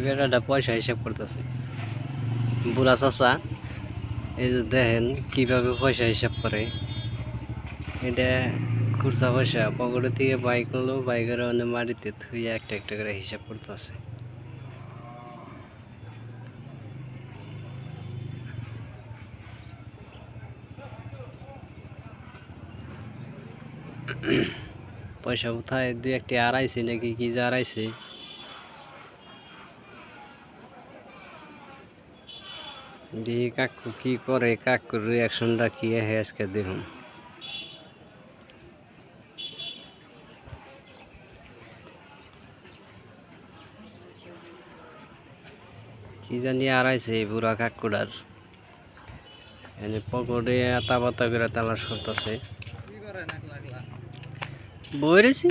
বেটাটা পয়সা হিসাব করতেছে। বুড়া চাচা এই যে দেখেন কিভাবে পয়সা হিসাব করে। এটা খুচরা পয়সা পকেটে থেকে বাইক হলো, বাইকের অনেক মাটিতে থুয়ে একটা একটা করে হিসাব করতেছে। পয়সা কোথায় দুই একটি আড়াইছে নাকি কি যে আড়াইছে। দেখি কাকু কি করে, কাকুর রিয়াকশনটা কি হয় আজকে দেখুন। কি জানি আড়াইছে এই বুড়া কাকুটার, এনে পকেটে আতা পাতা করে তালাশ করতেছে। বই রয়েছি।